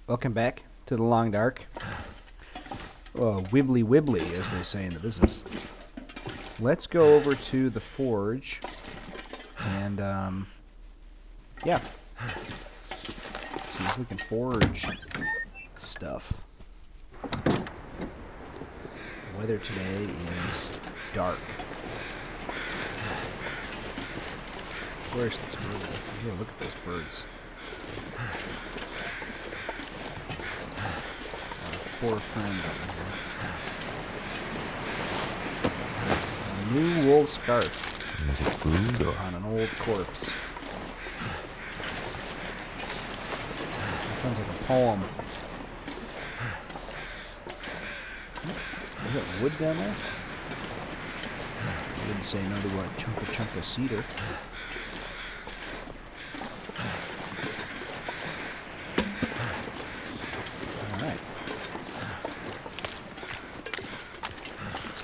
Welcome back to the Long Dark. Wibbly wibbly, as they say in the business. Let's go over to the forge. And, yeah. See if we can forge stuff. The weather today is dark. Where's this bird? Here, look at those birds. Poor friend over here. A new wool scarf. Is it food or on an old corpse? That sounds like a poem. Is that wood down there? I didn't say no to a chunk of cedar.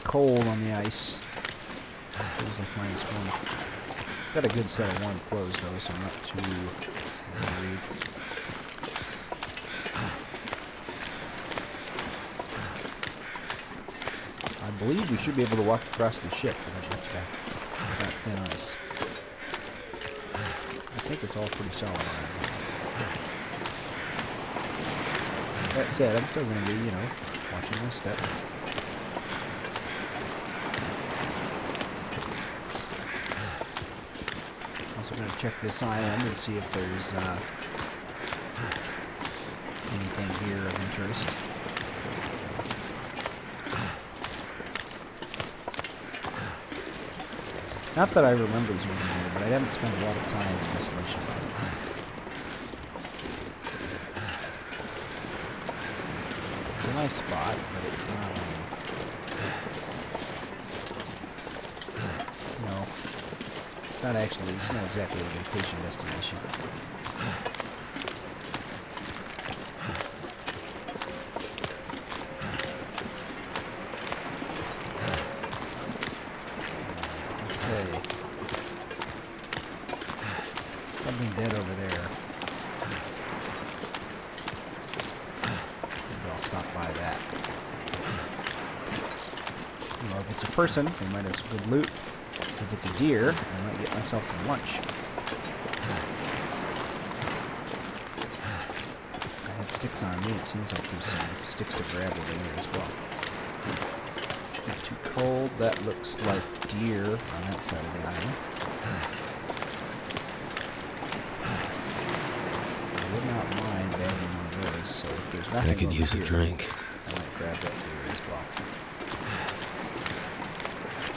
Cold on the ice. Feels like -1. Got a good set of warm clothes though, so I'm not too worried. I believe we should be able to walk across the ship with that thin ice. I think it's all pretty solid. That said, I'm still going to be, watching my step. Also going to check this island and see if there's anything here of interest. Not that I remember zooming here, but I haven't spent a lot of time in this mission. It's a nice spot, but it's not, it's not exactly a vacation destination. Okay. Something dead over there. Maybe I'll stop by that. If it's a person, they might have some good loot. If it's a deer, I might get myself some lunch. I have sticks on me. It seems like there's some sticks to grab over there as well. Not too cold. That looks like deer on that side of the island. I would not mind bagging one of those, so if there's nothing I could use here, a drink. I might grab that deer as well.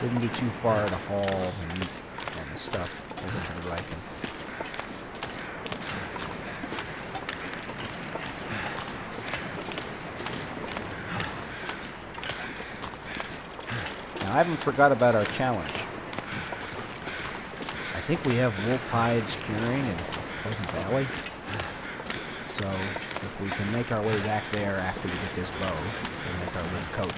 Wouldn't be too far to haul the meat and the stuff over to the RIKEN. Now, I haven't forgot about our challenge. I think we have wolf hides curing in Pleasant Valley. So, if we can make our way back there after we get this bow, we'll make our wood coat.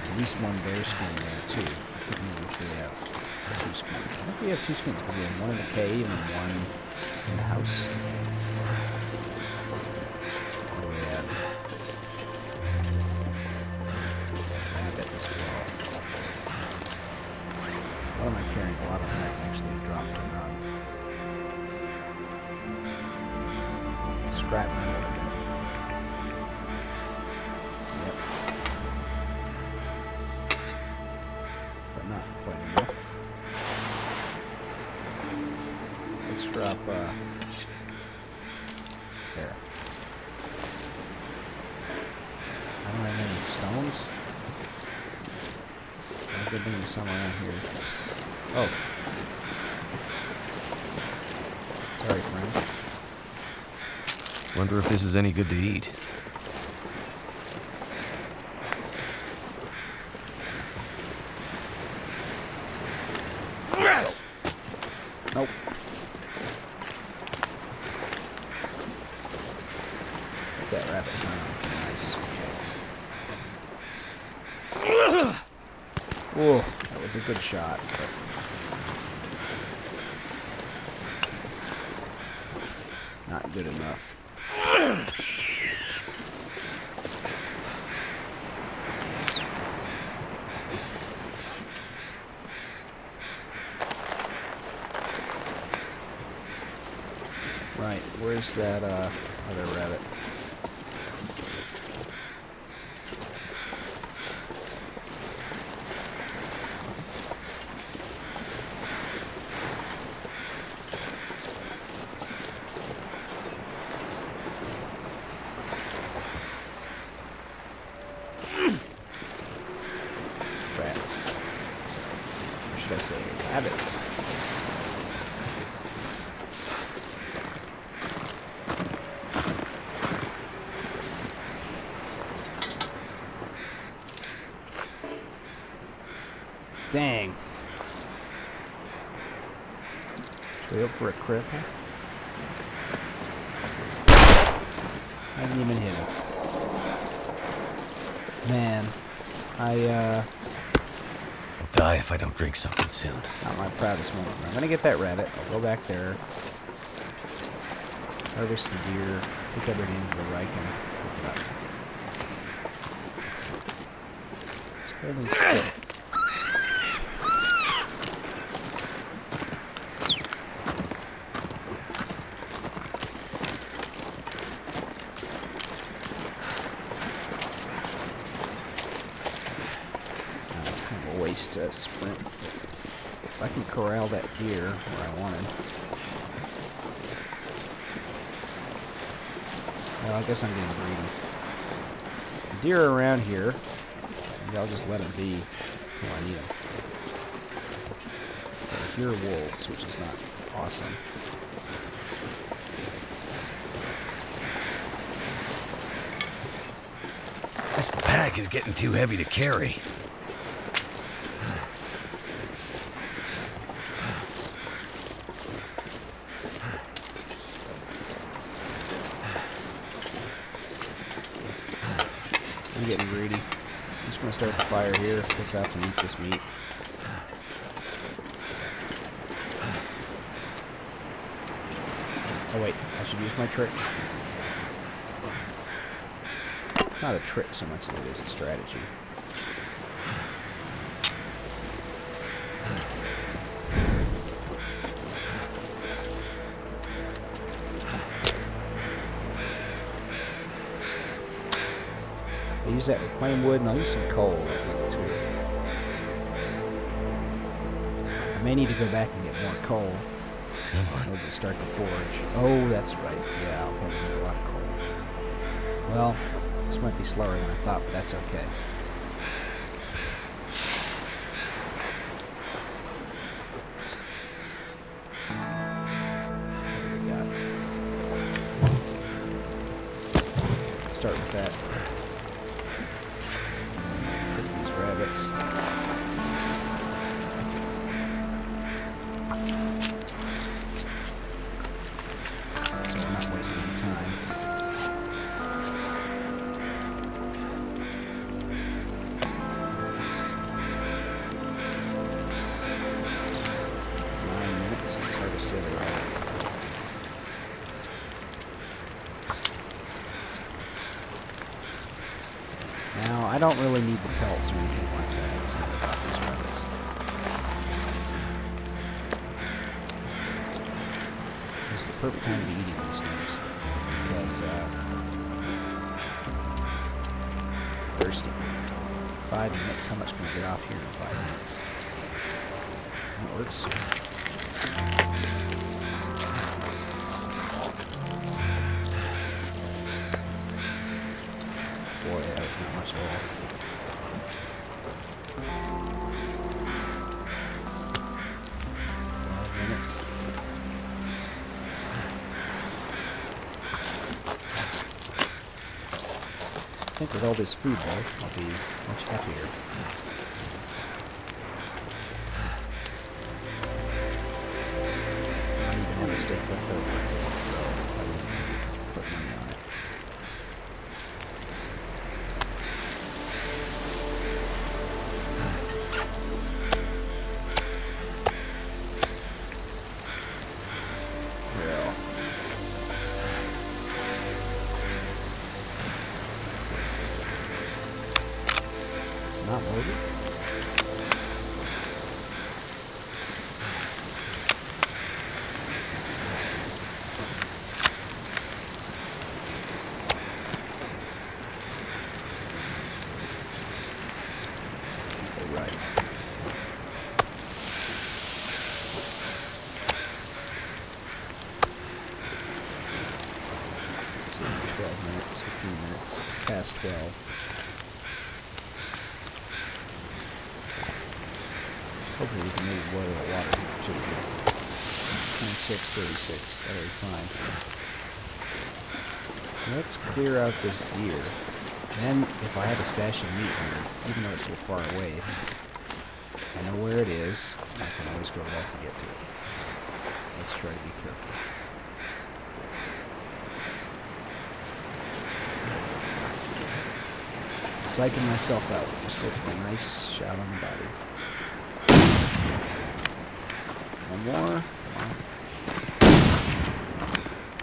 At least one bear skin there, too. I can't remember if we have 2 skins. I think we have 2 skins. We have one in the cave and one in the house. What do we have? I bet this well. What am I carrying? A lot of them I can actually drop to run. Scrap metal. Not quite enough. Let's drop, there. I don't have any stones. I could bring some around here. Oh. Sorry, friend. Wonder if this is any good to eat. Nope. That rabbit found. Nice. Whoa, that was a good shot. But not good enough. Right, where's that other rabbit? Rats. Or should I say rabbits? Dang. Should we hope for a cripple? I didn't even hit him. Man, I'll die if I don't drink something soon. not my proudest moment. I'm gonna get that rabbit. I'll go back there. Harvest the deer. Take everything to the RIKEN. Pick it up. It's holding still. Waste sprint. If I can corral that deer where I wanted. Well, I guess I'm getting greedy. The deer are around here. Maybe I'll just let them be until I need them. I hear wolves, which is not awesome. This pack is getting too heavy to carry. I'm getting greedy. I'm just going to start the fire here, pick up and eat this meat. Oh wait, I should use my trick. It's not a trick so much as it is a strategy. I use that reclaimed wood, and I'll use some coal, I think, too. I may need to go back and get more coal. Come on. In order to start the forge. Oh, that's right. Yeah, I'll probably need a lot of coal. Well, this might be slower than I thought, but that's okay. What do we got? Start with that. Cook these rabbits. So we're not wasting any time. It's hard to see the rabbit. Now, I don't really need the pelts or anything like that. It's not about these rabbits. This is the perfect time to be eating these things. Because, thirsty. 5 minutes. How much can I get off here in 5 minutes? That works. Boy, that was not much at all. Minutes. I think with all this food, though, I'll be much happier. I even have a stick left over, so I would put money on it. Well, not loaded? Right. Let's see, 12 minutes, 15 minutes, it's past 12. Hopefully we can maybe boil the water here too. 26:36, that'll be fine. Let's clear out this deer. Then, if I have a stash of meat here, even though it's so far away, I know where it is, and I can always go back and get to it. Let's try to be careful. Psyching myself out. Just go for a nice shot on the body. One more.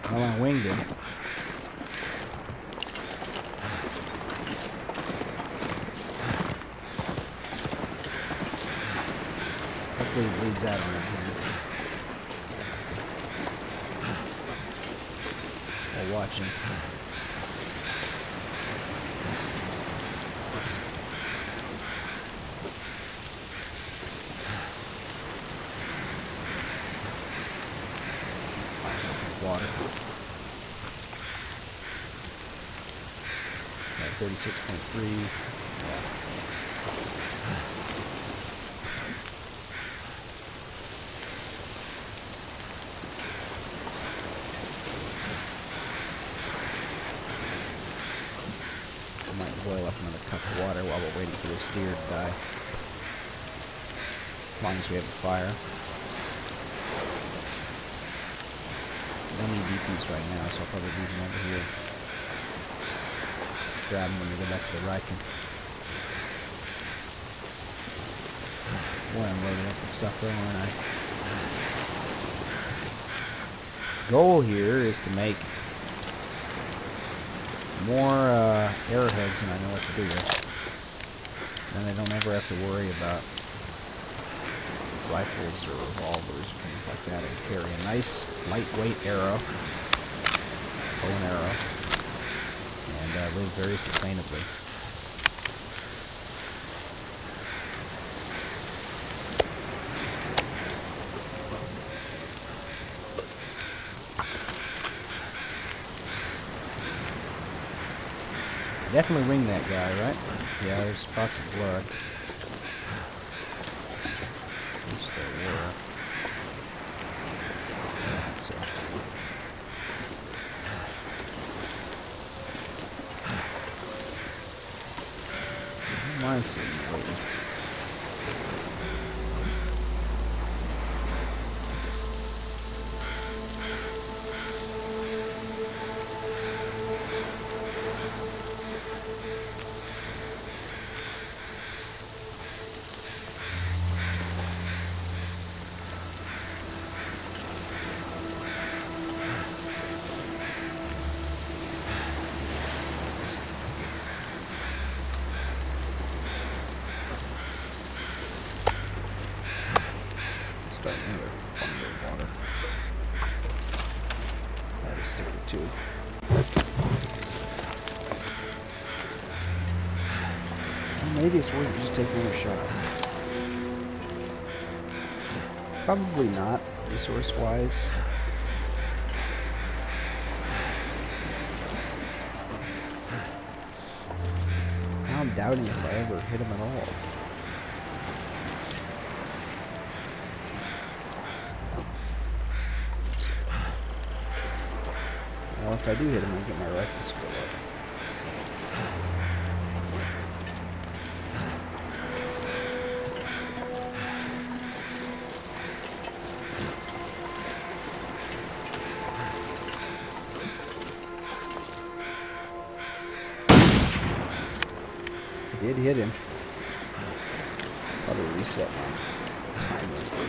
Come on. Well, I winged him. Hopefully it bleeds out on him here. While watching. Water. At 36.3. Yeah. I might boil up another cup of water while we're waiting for this deer to die. As long as we have a fire. Don't need DPs right now, so I'll probably leave them over here. Grab them when we go back to the RIKEN. Boy, I'm loading up with stuff though, aren't I? Goal here is to make more arrowheads than I know what to do with. Then I don't ever have to worry about rifles or revolvers or things like that. I can carry a nice lightweight arrow, bow and arrow, and live very sustainably. Definitely wing that guy, right? Yeah, there's spots of blood. At least there were. Yeah, so. I don't mind sitting there waiting. Start another bundle of water. That'll stick it too. Well, maybe it's worth it just taking another shot. Probably not, resource-wise. Now I'm doubting if I ever hit him at all. Well, if I do hit him, I'll get my rifle skill up. I did hit him. Probably reset my timer for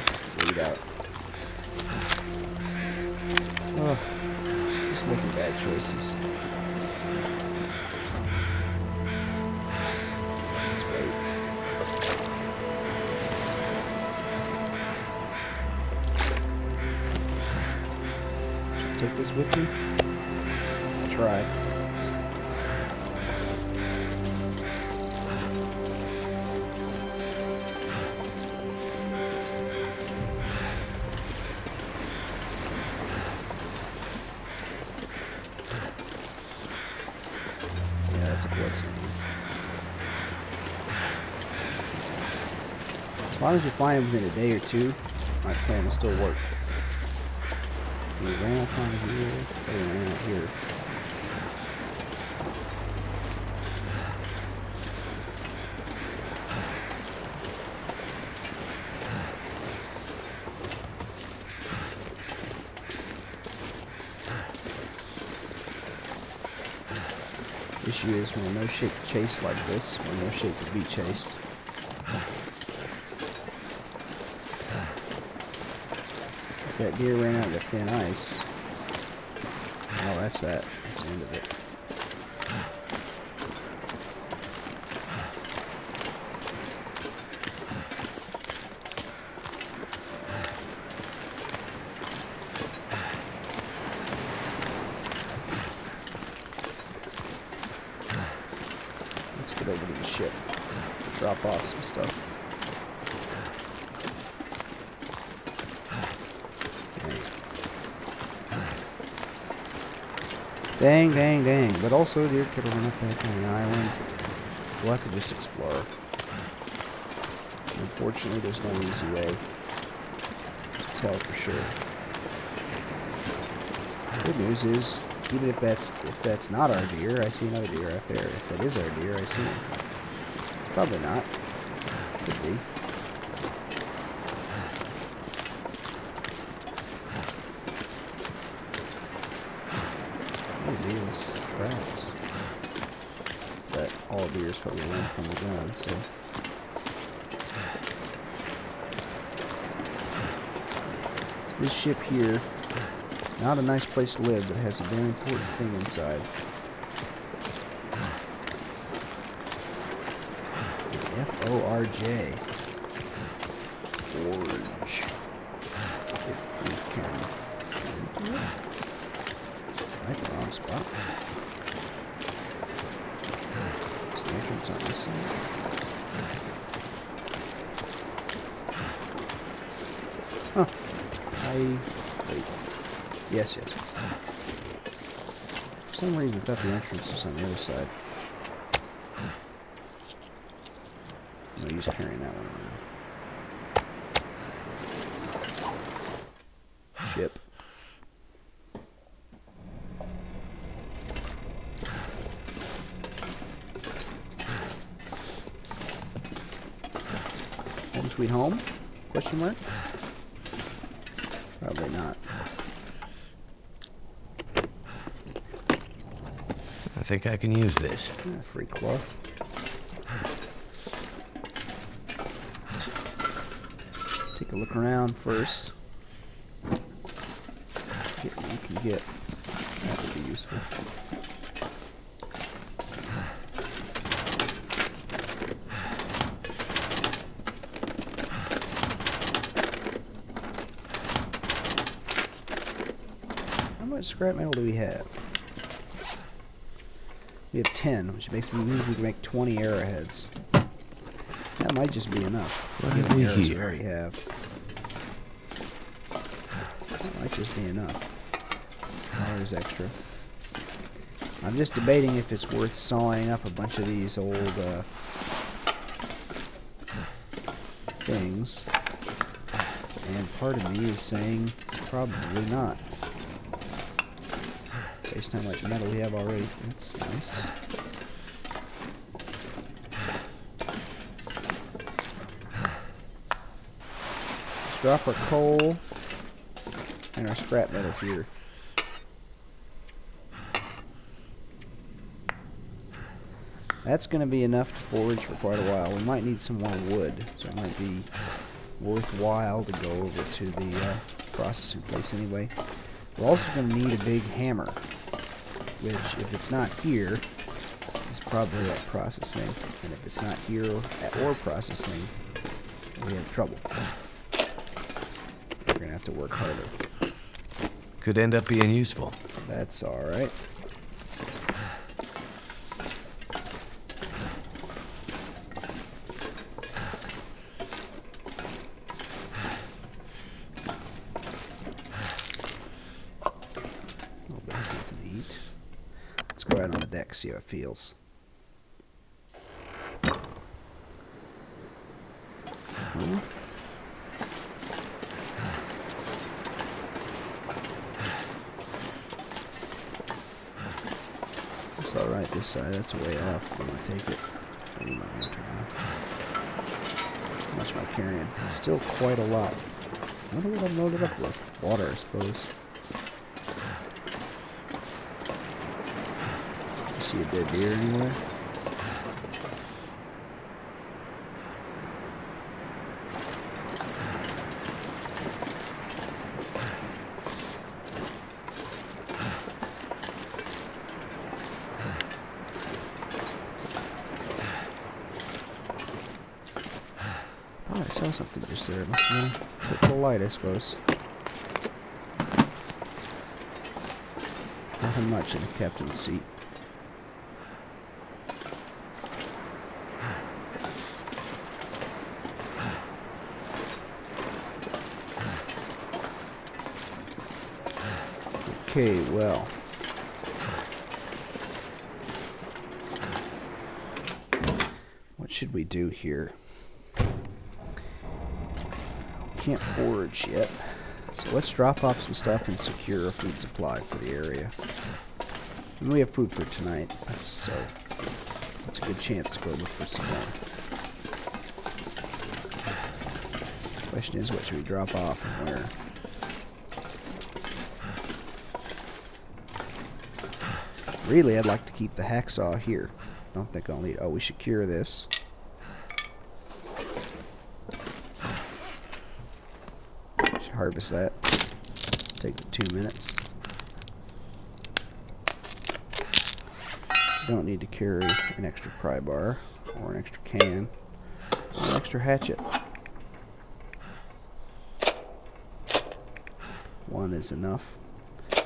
readout. Oh. Just making bad choices. Let's wait. this with me? I'll try. Yeah, that's a bloodstain. As long as you find them within a day or two, my plan will still work. We ran up on here. They ran out here. Issue is we're in no shape to chase like this. We're in no shape to be chased. If that deer ran out of the thin ice. Oh, that's that. That's the end of it. Let's get over to the ship. Drop off some stuff. Dang, dang, dang. But also, deer could run up that kind of island. We'll have to just explore. Unfortunately, there's no easy way to tell for sure. Good news is, even if that's not our deer, I see another deer out there. If that is our deer, I see him. Probably not. Could be. Deer's tracks. But all deer is what we learned from the gun, so. So this ship here, not a nice place to live, but has a very important thing inside. F-O-R-J. Forge. If we can. Right, the wrong spot. Is the entrance on this side? Huh. Wait. Yes. For some reason, I thought the entrance was on the other side. No use carrying that one around. Ship. Home sweet home? Question mark? Probably not. I think I can use this. Yeah, free cloth. Take a look around first. Get what you can get. That would be useful. How much scrap metal do we have? We have 10, which means we can make 20 arrowheads. That might just be enough. What have we arrows here? We already have. That might just be enough. $1 extra. I'm just debating if it's worth sawing up a bunch of these old things. And part of me is saying it's probably not. Based on how much metal we have already. That's nice. Let's drop our coal and our scrap metal here. That's going to be enough to forage for quite a while. We might need some more wood, so it might be worthwhile to go over to the processing place anyway. We're also going to need a big hammer, which, if it's not here, is probably at processing. And if it's not here or processing, we have trouble. We're going to have to work harder. Could end up being useful. That's alright. A little bit of something to eat. Let's go out on the deck, see how it feels. It's alright this side, that's way off. I'm gonna take it. Maybe my lantern now. How much am I carrying? Still quite a lot. I wonder what I'm loaded up with. Water, I suppose. You see a dead deer anywhere? Oh, I saw something just there. Must have been a quick little light, I suppose. Nothing much in the captain's seat. Okay, well. What should we do here? Can't forage yet, so let's drop off some stuff and secure a food supply for the area. And we have food for tonight, so that's a good chance to go look for some more. The question is, what should we drop off and where? Really, I'd like to keep the hacksaw here. Don't think I'll need. Oh, we should cure this. Harvest that. Take the 2 minutes. Don't need to carry an extra pry bar or an extra can or an extra hatchet. One is enough.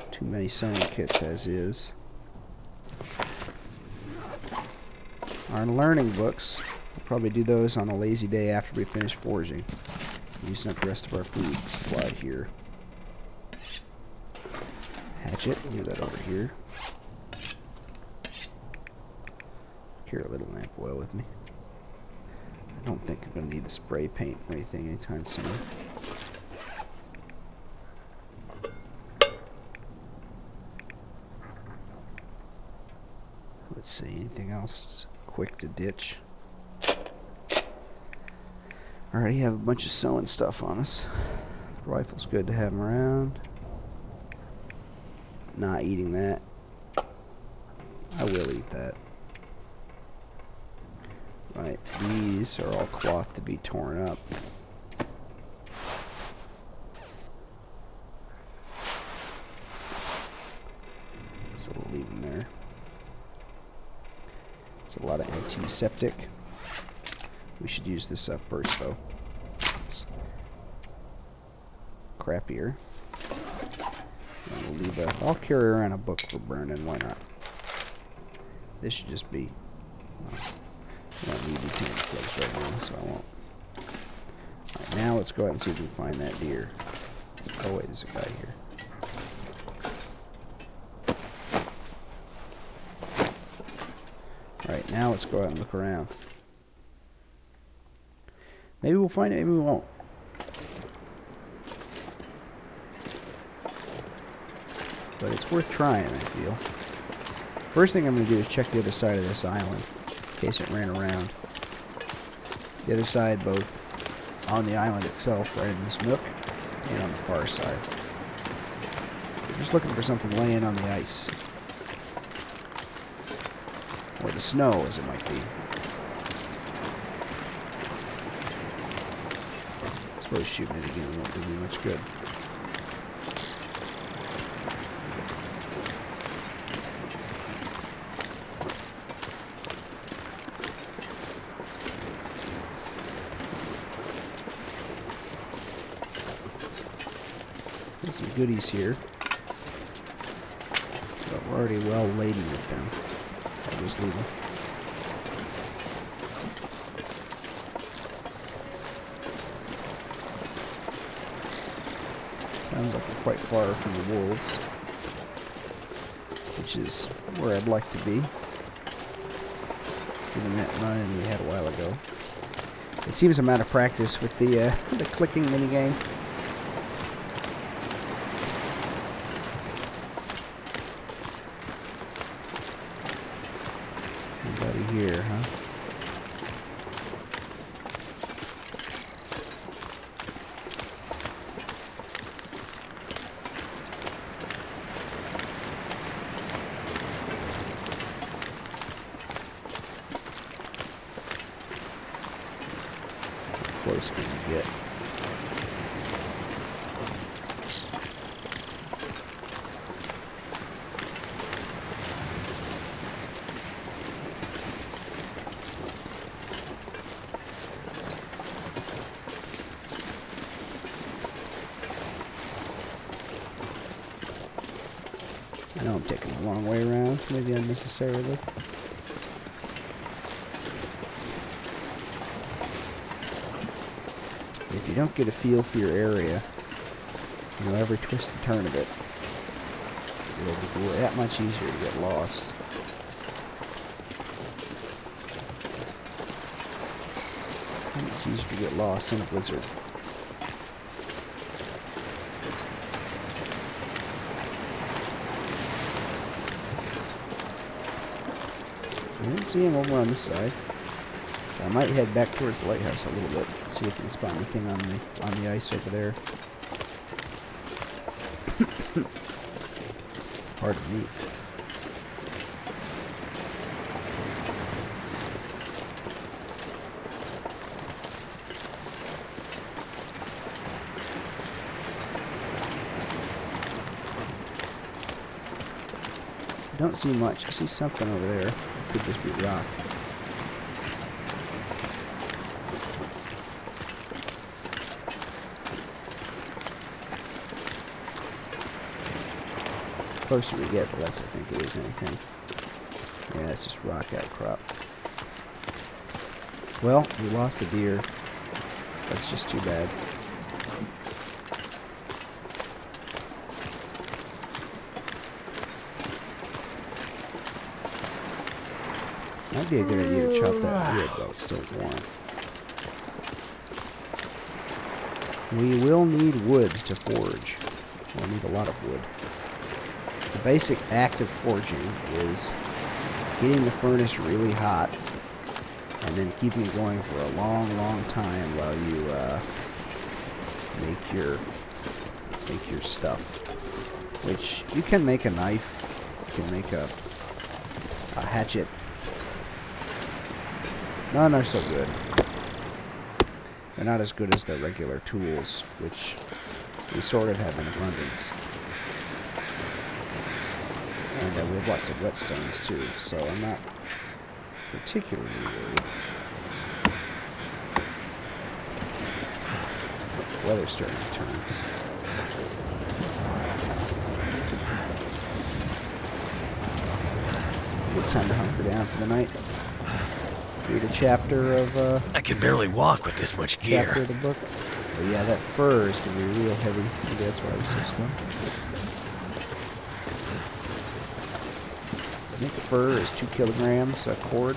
Too many sewing kits as is. Our learning books, we'll probably do those on a lazy day after we finish foraging. Using up the rest of our food supply here. Hatchet, leave that over here. Carry a little lamp oil with me. I don't think I'm going to need the spray paint for anything anytime soon. Let's see, anything else quick to ditch? Already have a bunch of sewing stuff on us. The rifle's good to have them around. Not eating that. I will eat that. Right, these are all cloth to be torn up. So we'll leave them there. It's a lot of antiseptic. We should use this up first, though. It's crappier. And we'll leave a. I'll carry around a book for burning. Why not? This should just be. Well, I don't need utility clothes right now, so I won't. Alright, now let's go out and see if we can find that deer. Oh wait, there's a guy here. Alright, now let's go out and look around. Maybe we'll find it, maybe we won't. But it's worth trying, I feel. First thing I'm going to do is check the other side of this island, in case it ran around. The other side, both on the island itself, right in this nook, and on the far side. We're just looking for something laying on the ice. Or the snow, as it might be. I suppose shooting it again won't do me much good. There's some goodies here. But we're already well laden with them. I'll just leave them. Sounds like we're quite far from the wolves, which is where I'd like to be, given that run we had a while ago. It seems I'm out of practice with the clicking minigame. Nobody here, huh? Close can you get? I know I'm taking a long way around, maybe unnecessarily. If you don't get a feel for your area, you know, every twist and turn of it, it'll be that much easier to get lost. How much easier to get lost in a blizzard. I didn't see him over on this side. I might head back towards the lighthouse a little bit, see if we can spot anything on the ice over there. Pardon me. I don't see much. I see something over there. It could just be rock. The closer we get, the less I think it is anything. Yeah, it's just rock outcrop. Well, we lost a deer. That's just too bad. Might be a good idea to chop that wood while it's still warm. We will need wood to forge. We'll need a lot of wood. The basic act of forging is getting the furnace really hot and then keeping it going for a long, long time while you make your stuff. Which you can make a knife, you can make a hatchet. None are so good. They're not as good as the regular tools, which we sort of have in abundance. And we have lots of whetstones too, so I'm not particularly worried. The weather's starting to turn. It's time to hunker down for the night. Read a chapter of I can barely walk with this much gear. chapter of the book. But yeah, that fur is gonna be real heavy. Maybe that's why I was so slow. I think the fur is 2 kilograms a cord.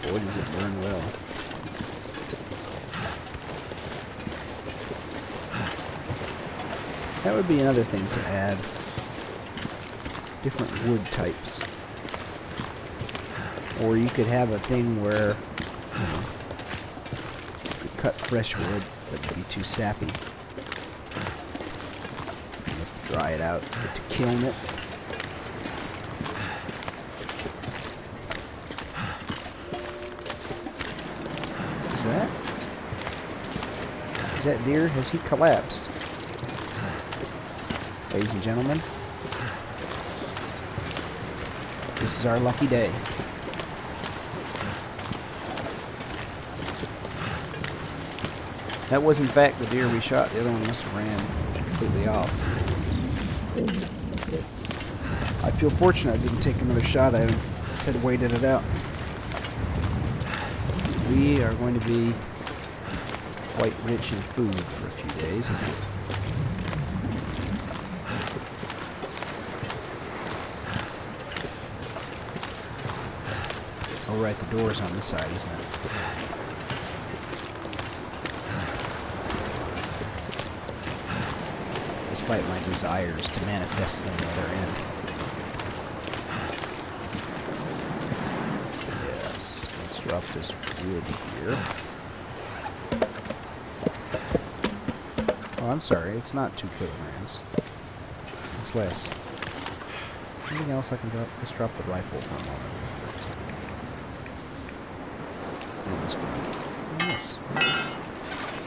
Boy, does it burn well. That would be another thing to add. Different wood types. Or you could have a thing where, you know, you could cut fresh wood, but it'd be too sappy. You have to dry it out, you have to kiln it. Is that deer? Has he collapsed? Ladies and gentlemen, this is our lucky day. That was in fact the deer we shot. The other one must have ran completely off. I feel fortunate I didn't take another shot at him. Instead waited it out. We are going to be quite rich in food for a few days. Oh right, the door's on this side, isn't it? Despite my desires to manifest it on the other end. Yes, let's drop this wood here. Oh, I'm sorry, it's not 2 kilograms. It's less. Anything else I can drop? Let's drop the rifle for a moment. Yes.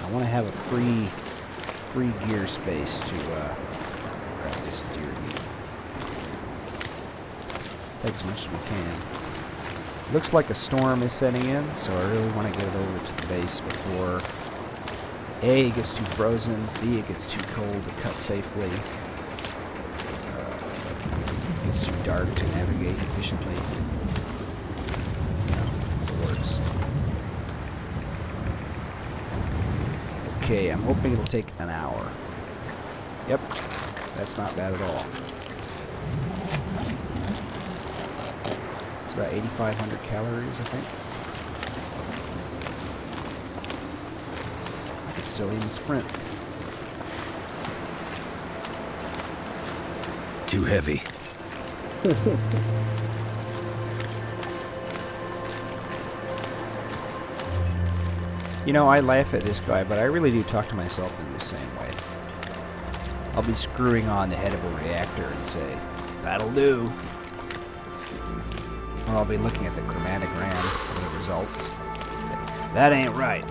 I want to have a free gear space to grab this deer meat. Take as much as we can. Looks like a storm is setting in, so I really want to get it over to the base before A, it gets too frozen, B, it gets too cold to cut safely, it gets too dark to navigate efficiently. It works. Okay, I'm hoping it'll take an hour. Yep, that's not bad at all. It's about 8,500 calories, I think. I could still even sprint. Too heavy. You know, I laugh at this guy, but I really do talk to myself in the same way. I'll be screwing on the head of a reactor and say, "That'll do." Or I'll be looking at the chromatogram for the results. Say, "That ain't right."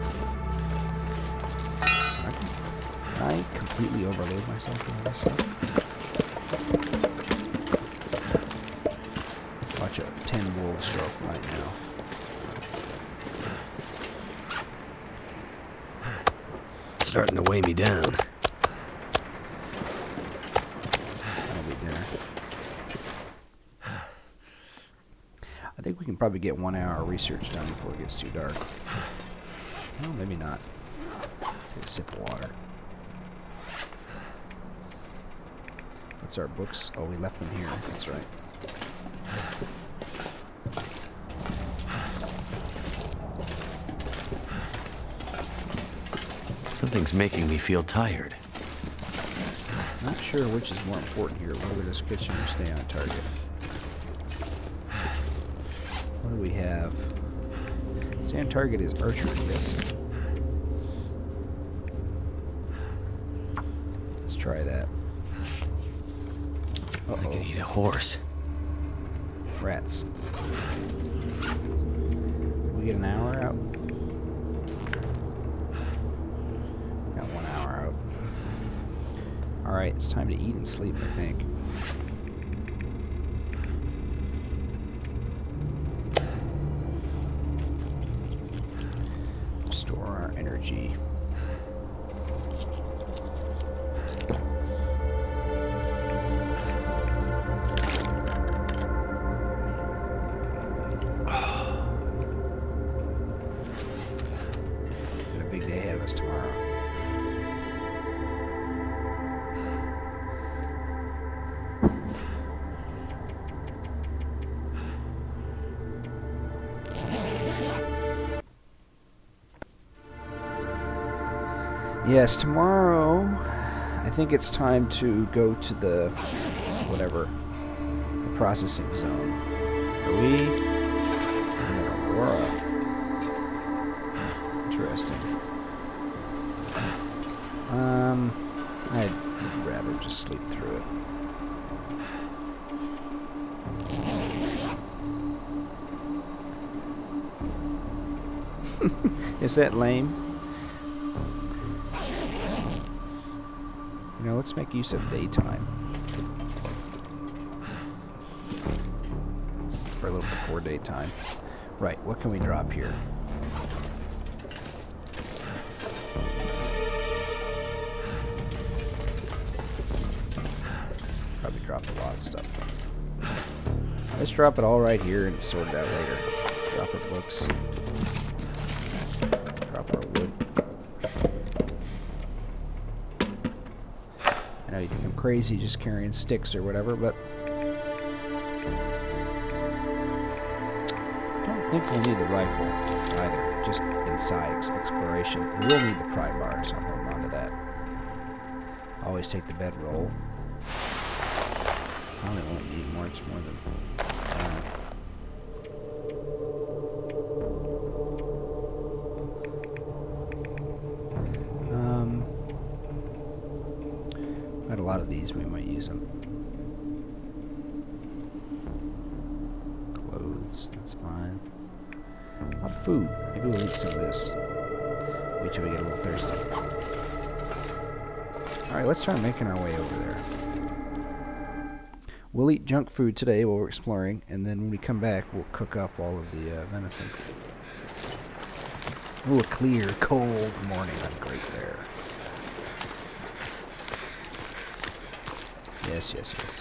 I completely overload myself with all this stuff. Watch out, 10 wolves show up right now. Starting to weigh me down. That'll be dinner. I think we can probably get 1 hour research done before it gets too dark. Well, maybe not. Take a sip of water. What's our books? Oh, we left them here. That's right. Something's making me feel tired. Not sure which is more important here, whether this kitchen or stay on target. What do we have? Stay on target is archery, yes. Let's try that. I could eat a horse. Rats. Can we get an hour out? Got 1 hour out. Alright, it's time to eat and sleep, I think. Store our energy. Got a big day ahead of us tomorrow. Yes, tomorrow, I think it's time to go to the, whatever, the processing zone. Are we? In Aurora. Interesting. I'd rather just sleep through it. Is that lame? You know, let's make use of daytime. For a little before daytime. Right, what can we drop here? dropped a lot of stuff. Let's drop it all right here and sort it out later. Drop our books. Drop our wood. I know you think I'm crazy just carrying sticks or whatever, but I don't think we'll need the rifle either. Just inside exploration. We will need the pry bar, so I'm holding on to that. Always take the bedroll. Probably won't need much more than that. Got a lot of these, we might use them. Clothes, that's fine. A lot of food. Maybe we'll eat some of this. Wait till we get a little thirsty. Alright, let's try making our way over there. We'll eat junk food today while we're exploring, and then when we come back, we'll cook up all of the venison. Ooh, a clear, cold morning on Great Bear. Yes, yes, yes.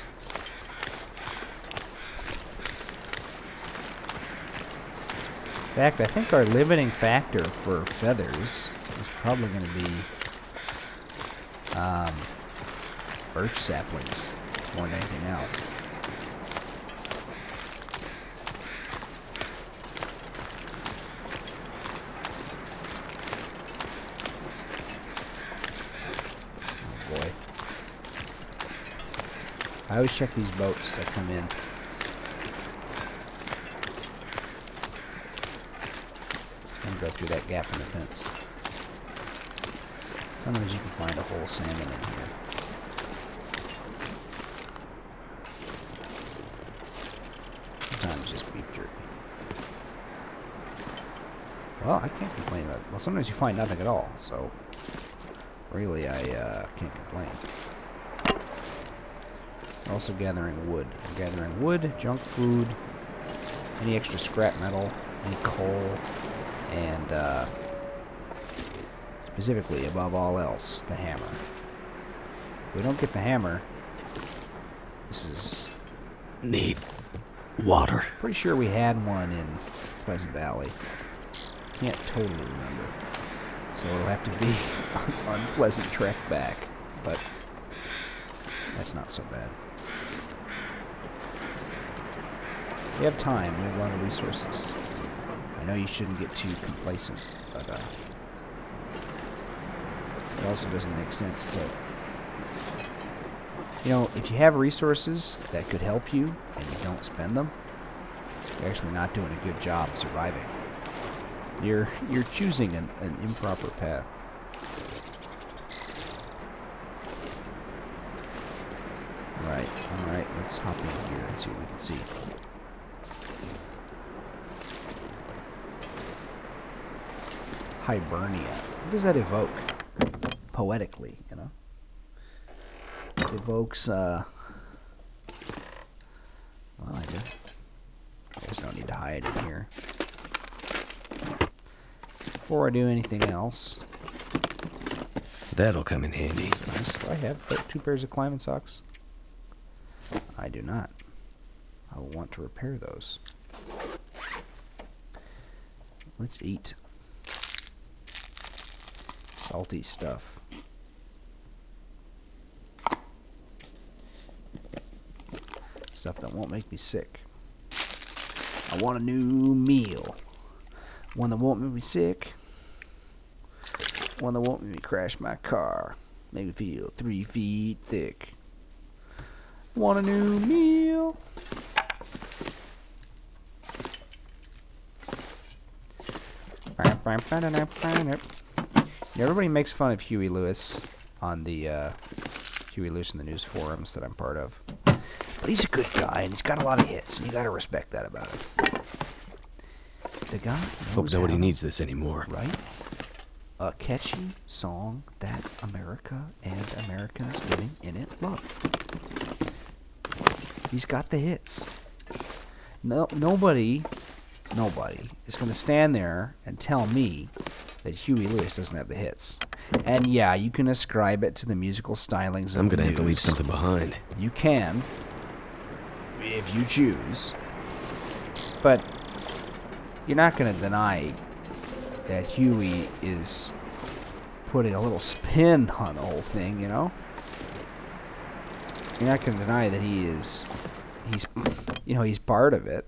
In fact, I think our limiting factor for feathers is probably going to be birch saplings more than anything else. Oh boy. I always check these boats as I come in. And go through that gap in the fence. Sometimes you can find a whole salmon in here. Sometimes just beef jerky. Well, I can't complain about it. Well, sometimes you find nothing at all, so really I can't complain. Also gathering wood. I'm gathering wood, junk food, any extra scrap metal, any coal, and specifically, above all else, the hammer. If we don't get the hammer, this is... Need water. Pretty sure we had one in Pleasant Valley. Can't totally remember. So it'll have to be an unpleasant trek back, but that's not so bad. We have time, we have a lot of resources. I know you shouldn't get too complacent, but it also doesn't make sense to... You know, if you have resources that could help you and you don't spend them, you're actually not doing a good job surviving. You're choosing an improper path. Alright, let's hop in here and see what we can see. Hibernia. What does that evoke? Poetically, you know? It evokes, well, I guess don't need to hide in here. Before I do anything else... That'll come in handy. Nice. Do I have 2 pairs of climbing socks? I do not. I will want to repair those. Let's eat. Salty stuff. Stuff that won't make me sick. I want a new meal. One that won't make me sick. One that won't make me crash my car. Make me feel 3 feet thick. Want a new meal. Everybody makes fun of Huey Lewis on the Huey Lewis in the News forums that I'm part of. But he's a good guy, and he's got a lot of hits, and you gotta respect that about him. The guy Hope nobody needs this anymore. Right? A catchy song that America and Americans living in it love. He's got the hits. Nobody is going to stand there and tell me that Huey Lewis doesn't have the hits. And yeah, you can ascribe it to the musical stylings of I'm going to have to news. leave something behind. You can, if you choose. But you're not going to deny that Huey is putting a little spin on the whole thing, you know? You're not going to deny that he's part of it.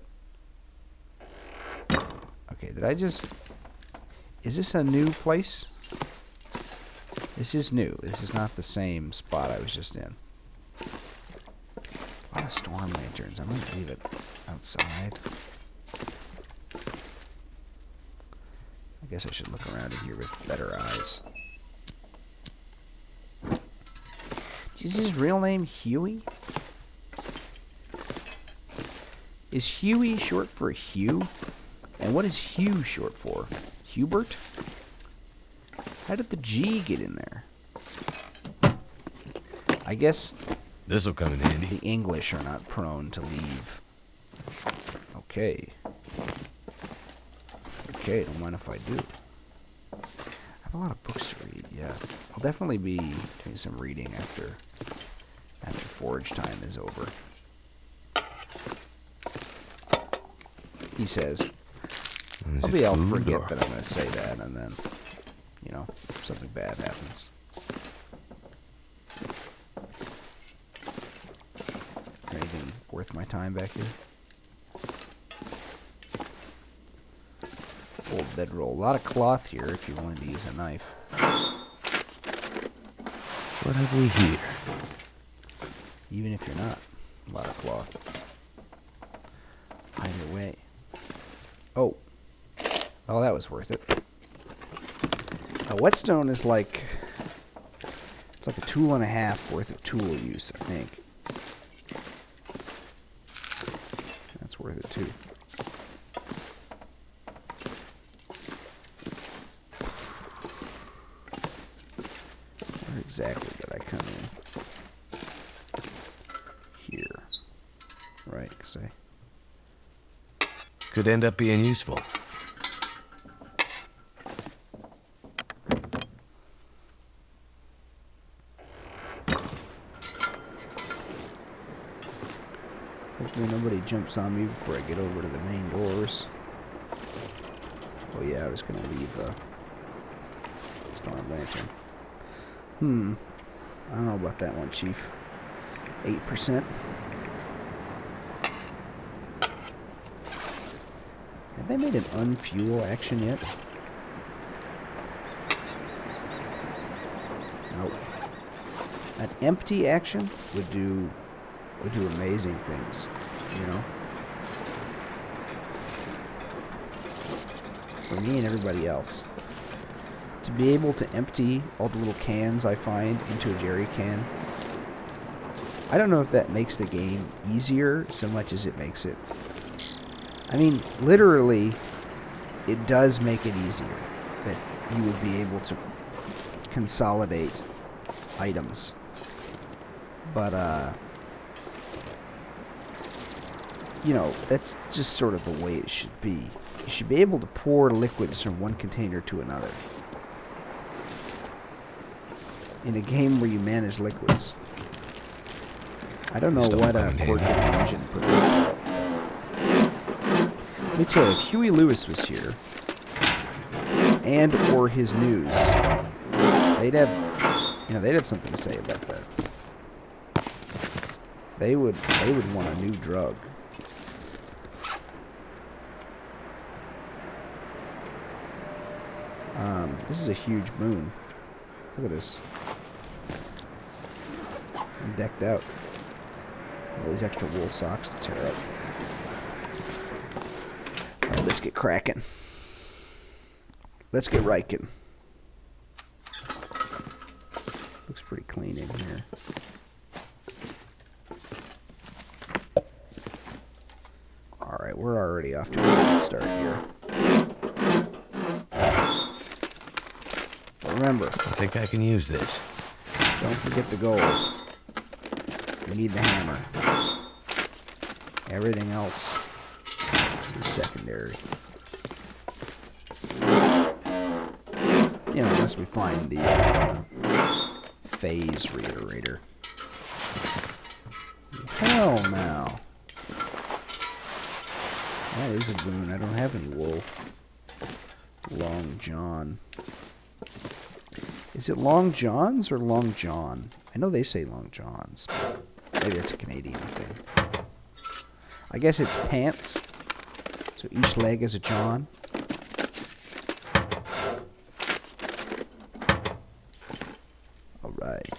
Okay, is this a new place? This is new. This is not the same spot I was just in. A lot of storm lanterns. I'm going to leave it outside. I guess I should look around in here with better eyes. Is his real name Huey? Is Huey short for Hugh? And what is Hugh short for? Hubert? How did the G get in there? I guess This'll come in handy. the English are not prone to leave. Okay. Okay, don't mind if I do. I have a lot of books to read, yeah. I'll definitely be doing some reading after forage time is over. He says. Maybe I'll forget that I'm going to say that, and then, you know, something bad happens. Anything worth my time back here? Old bedroll. A lot of cloth here if you wanted to use a knife. What have we here? Even if you're not. A lot of cloth. Either way. Oh. Oh, that was worth it. A whetstone is like... It's like a tool and a half worth of tool use, I think. That's worth it, too. Where exactly did I come in? Here. Right, because I... Could end up being useful. Hopefully nobody jumps on me before I get over to the main doors. Oh yeah, I was going to leave the storm lantern. I don't know about that one, Chief. 8%. Have they made an unfuel action yet? Nope. An empty action would do amazing things, you know? For me and everybody else. To be able to empty all the little cans I find into a jerry can, I don't know if that makes the game easier so much as it makes it... I mean, literally, it does make it easier that you would be able to consolidate items. But, you know, that's just sort of the way it should be. You should be able to pour liquids from one container to another. In a game where you manage liquids. I don't know what a quirky engine put this. Let me tell you, if Huey Lewis was here, and or his news, they'd have something to say about that. They would want a new drug. This is a huge moon. Look at this. I'm decked out. All these extra wool socks to tear up. Alright, let's get cracking. Let's get RIKEN. Looks pretty clean in here. Alright, we're already off to a good start here. But remember, I think I can use this. don't forget the gold. We need the hammer. Everything else is secondary. You know, unless we find the phase reiterator. Hell no. That is a boon. I don't have any wool. Long John. Is it Long Johns or Long John? I know they say Long Johns. Maybe it's a Canadian thing. I guess it's pants. So each leg is a John. Alright.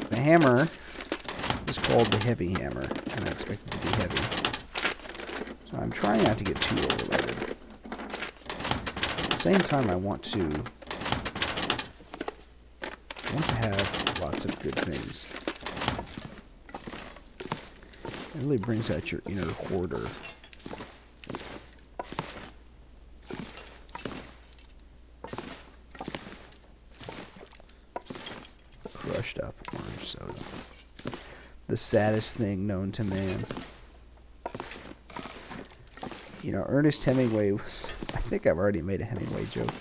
The hammer is called the heavy hammer, and I expect it to be heavy. So I'm trying not to get too overloaded. At the same time, I want to have lots of good things. It really brings out your inner hoarder. Crushed up orange soda. The saddest thing known to man. You know, Ernest Hemingway was... I think I've already made a Hemingway joke.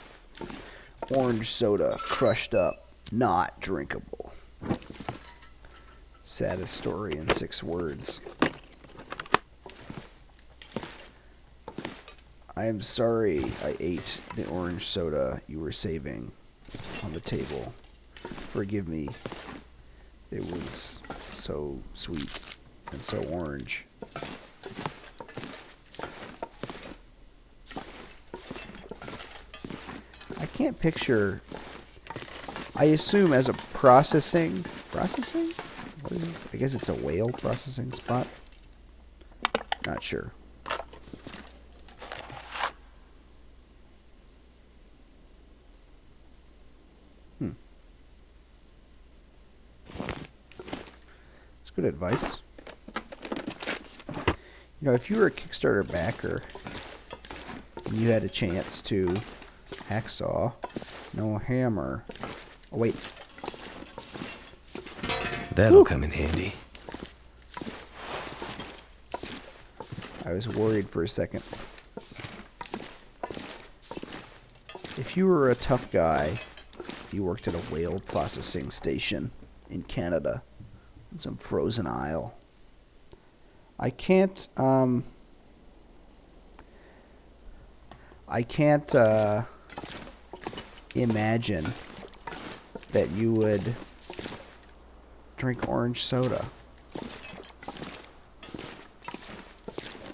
Orange soda, crushed up, not drinkable. Saddest story in 6 words. I am sorry I ate the orange soda you were saving on the table. Forgive me. It was so sweet and so orange. I can't picture... I assume as a processing... Processing? What is this? I guess it's a whale processing spot. Not sure. Good advice. You know, if you were a Kickstarter backer and you had a chance to hacksaw, no hammer. Oh, wait. That'll come in handy. I was worried for a second. If you were a tough guy, you worked at a whale processing station in Canada. Some frozen isle. I can't imagine that you would drink orange soda.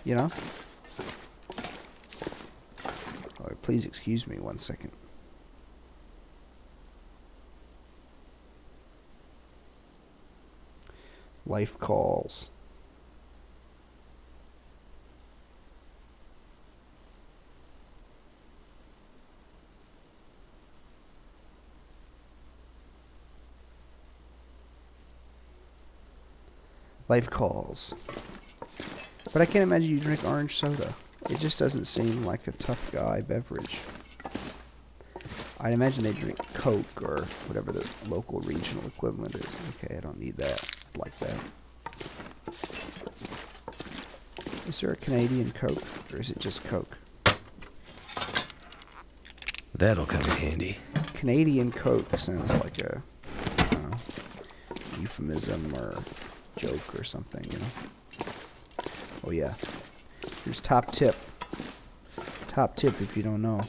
You know? Oh, please excuse me 1 second. Life calls. Life calls. But I can't imagine you drink orange soda. It just doesn't seem like a tough guy beverage. I'd imagine they drink Coke or whatever the local regional equivalent is. Okay, I don't need that. I'd like that. Is there a Canadian Coke, or is it just Coke? That'll come in handy. Canadian Coke sounds like a, I don't know, euphemism or joke or something, you know? Oh yeah. Here's top tip. Top tip if you don't know.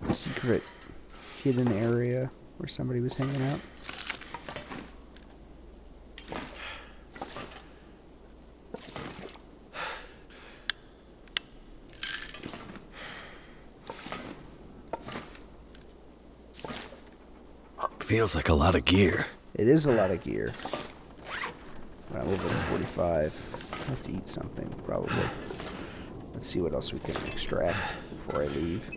Secret hidden area where somebody was hanging out. Feels like a lot of gear. It is a lot of gear. When I'm over 45, I have to eat something, probably. Let's see what else we can extract before I leave.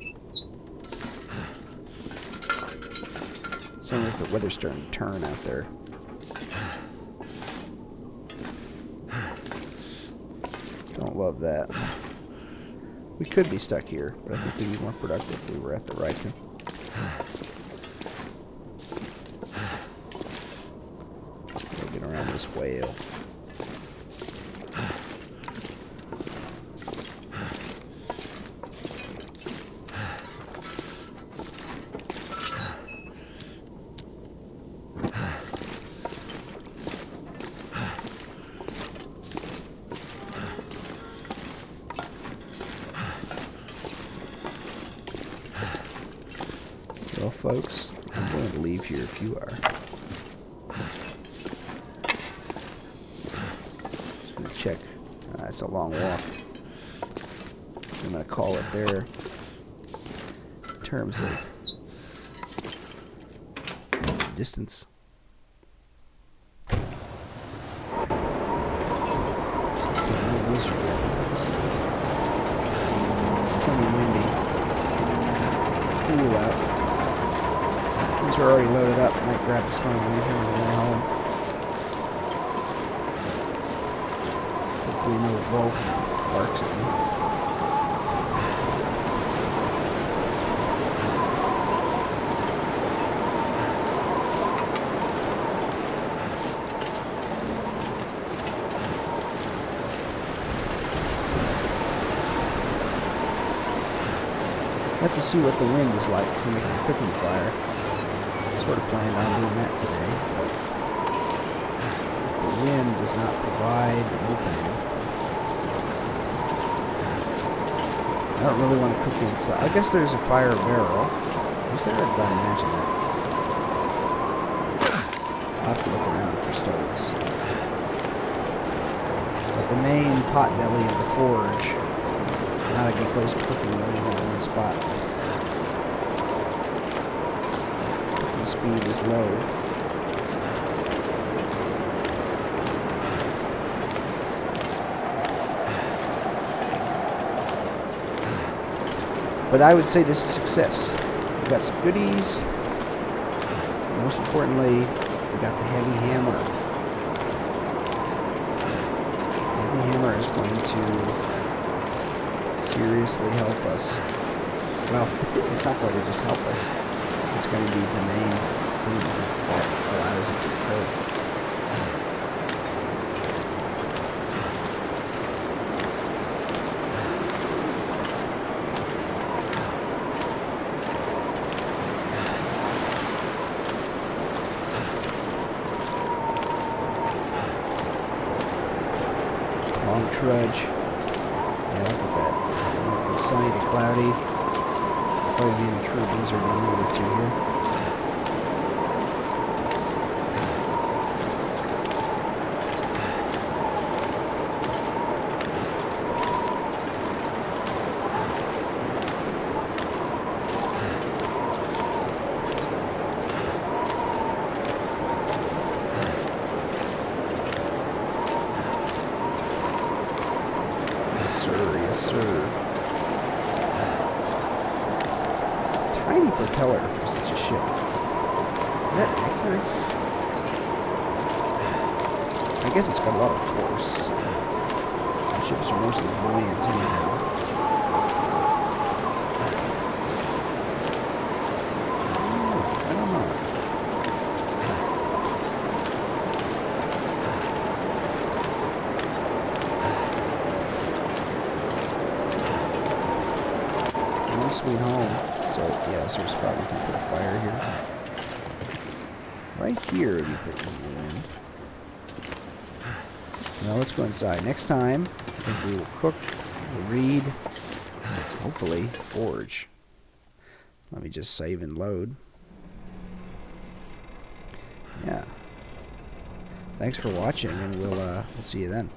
Sounds like the weather's starting to turn out there. love that. We could be stuck here, but I think we'd be more productive if we were at the RIKEN. We'll get around this whale. Well, folks, I'm going to leave here if you are. Just going to check. It's a long walk. I'm going to call it there in terms of distance. Plenty windy. Cool out. These are already loaded up. Might grab the strong lead here on the way home. Hopefully no wolf barks at me. Have to see what the wind is like for making a cooking fire. Sort of planned on doing that today, but if the wind does not provide an opening, I don't really want to cook inside. I guess there's a fire barrel. Is there? I've got to imagine that. I'll have to look around for stoves. But the main pot belly of the forge, not a good place for cooking or even on the spot. Cooking speed is low. But I would say this is a success. We've got some goodies. Most importantly, we got the heavy hammer. The heavy hammer is going to seriously help us. Well, it's not going to just help us. It's going to be the main thing that allows it to occur. Long trudge. Yeah, look at that. From sunny to cloudy. Probably be in a true blizzard in a minute or two here. Yes, sir. Yes, sir. Tiny propeller for such a ship. Is that accurate? I guess it's got a lot of force. Ships are mostly buoyant anyhow. I don't know. Home sweet home. So, yeah, so we're probably going to put a fire here. Right here, we put in the wind. Now let's go inside. Next time, I think we will cook, we'll read, hopefully forge. Let me just save and load. Yeah. Thanks for watching, and we'll see you then.